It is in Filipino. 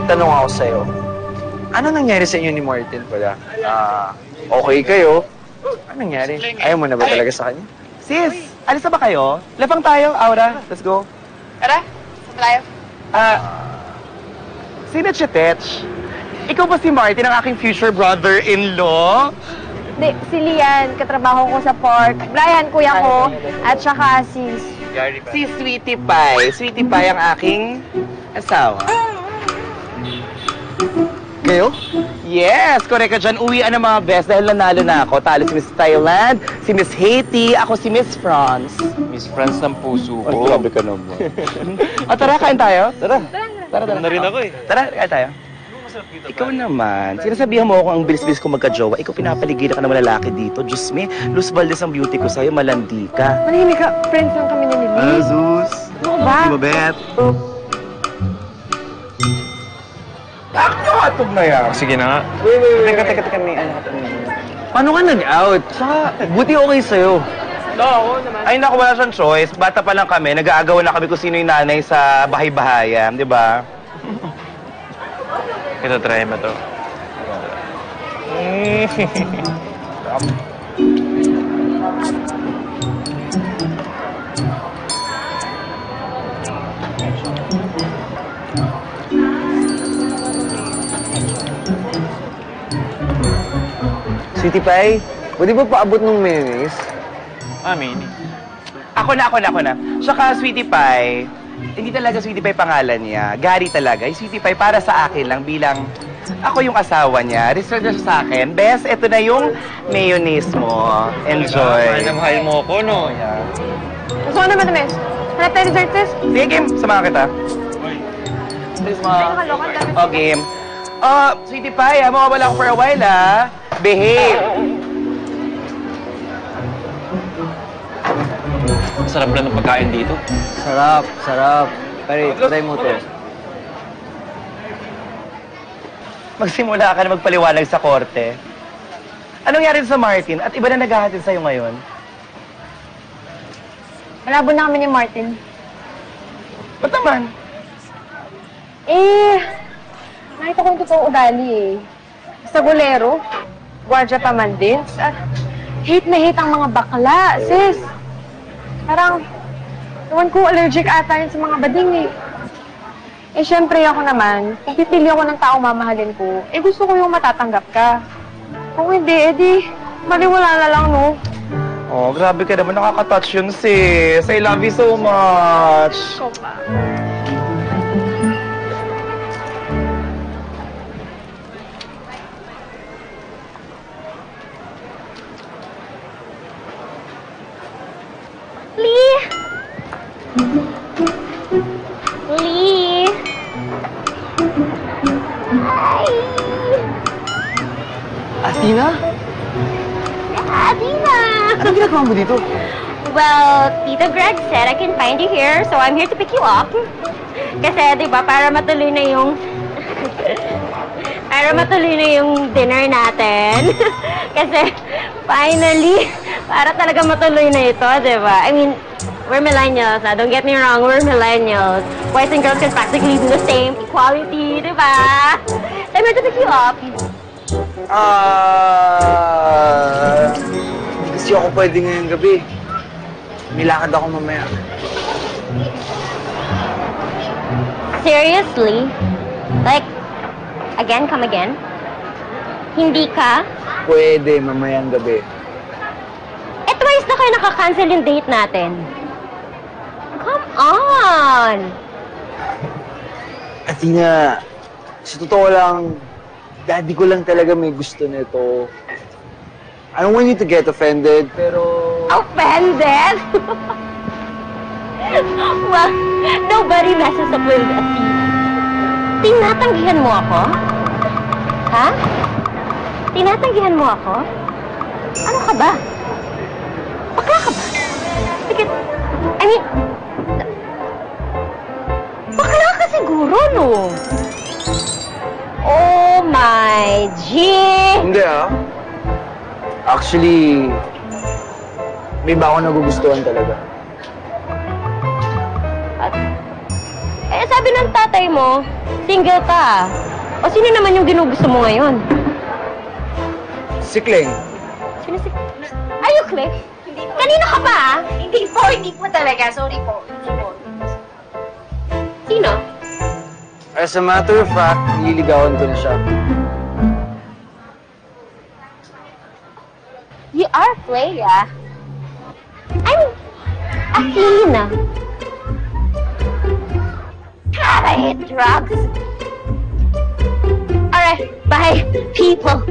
tanong ako sa'yo. Ano nangyari sa inyo ni Martin pala? Okay kayo? Ano nangyari? Ayaw mo na ba talaga sa kanya? Sis, alis na ba kayo? Lapang tayo, Aura. Let's go. Tara, saan tayo? Sino Chetech? Ikaw ba si Martin, ang aking future brother-in-law? Hindi, si Lian, katrabaho ko sa port. Brian, kuya ko. At saka si Sweetie Pie. Sweetie Pie ang aking asawa. Kayo? Yes, correct ka dyan. Uwian ng mga best dahil nanalo na ako. Talo si Miss Thailand, si Miss Haiti, ako si Miss France. Miss France ng puso ko. Ay, grabe ka naman. O tara, kain tayo. Tara. Tara. Na rin ako eh. Tara, kain tayo. Ikaw naman, sinasabihan mo ako ang bilis-bilis ko magka-jowa. Ikaw pinapaligiran ka ng lalaki dito. Diyos me, Luz Valdez ang beauty ko sa'yo, malandi ka. Manahimik ka. Friends lang kami ni Lilis. Zeus? Ano ba? Di ba, Bet? Nakakatog na yan. Sige na nga. Wait. Teka, may ano ka Paano ka nag-out? Saka, buti okay sa'yo. No, ako naman. Ay, naku, wala siyang choice. Bata pa lang kami, nag-aagawan na kami kung sino yung nanay sa bahay-bahayan, di ba? Ito, try mo to. Sweetie Pie, pwede ba paabot ng mayonnaise? Mini. Ako na. Saka, Sweetie Pie, hindi talaga Sweetie Pie pangalan niya. Gary talaga. Yung Sweetie Pie para sa akin lang bilang ako yung asawa niya. Reserve na siya sa akin. Bes, ito na yung mayonnaise mo. Enjoy. Mahal na mahal mo ako, no? Gusto ko naman namin. Hanap tayo dessert, sis. Sige, game. Samahan kita. Please, Ay, ma. nakalokan dami. O, game. Sweetie Pie, mawawala ako for a while, ha? Behave. Sarap na ng pagkain dito. Sarap. Pare, try mo to. Magsimula ka na magpaliwanag sa korte. Anong nangyari sa Martin at iba na naghahatid sa'yo ngayon? Malabo na kami ni Martin. Ba't naman? Nakita ko yung totoong ugali eh. Sa bolero, gwardiya pa man din. Hate na hate ang mga bakla, sis. Parang, ewan ko, allergic ata yun sa mga bading eh. Syempre ako naman, kung pipili ako ng taong mamahalin ko, gusto ko yung matatanggap ka. Kung hindi, edi, maliwala na lang, no? Oh, grabe ka naman. Nakaka-touch yun, sis. I love you so much. Ikaw pa. Lee! Hi! Athena? Athena! Anong ginagawa mo dito? Well, Tito Greg said I can find you here, so I'm here to pick you up. Kasi, di ba, para matuloy na yung dinner natin. Kasi, finally, para talaga matuloy na ito, di ba? I mean, we're millennials, don't get me wrong, we're millennials. Boys and girls can practically do the same, equality, di ba? I'm here to pick you up. Hindi kasi ako pwede ngayong gabi. Milakad ako mamaya. Seriously? Like, again, come again? Hindi ka? Pwede, mamayang gabi. Twice na kayo nakakancel yung date natin. Come on! Athena, sa totoo lang, daddy ko lang talaga may gusto nito. I don't want you to get offended, pero... Offended? Well, nobody messes up with Athena. Tinatanggihan mo ako? Ha? Tinatanggihan mo ako? Ano ka ba? Bakla ka ba? Sige, I mean, bakla ka siguro, no? Oh my G! Hindi Actually, may iba ako nagugustuhan talaga. sabi ng tatay mo, single ka. O sino naman yung ginugusto mo ngayon? Si Kleng. Sino si... Are you Cliff? Kanino ka ba? Hindi po talaga. Sorry po. Hindi po. Sino? As a matter of fact, nililigawan ko na siya. You are Clea. I'm Athena. God, I hate drugs. Alright, bye, people.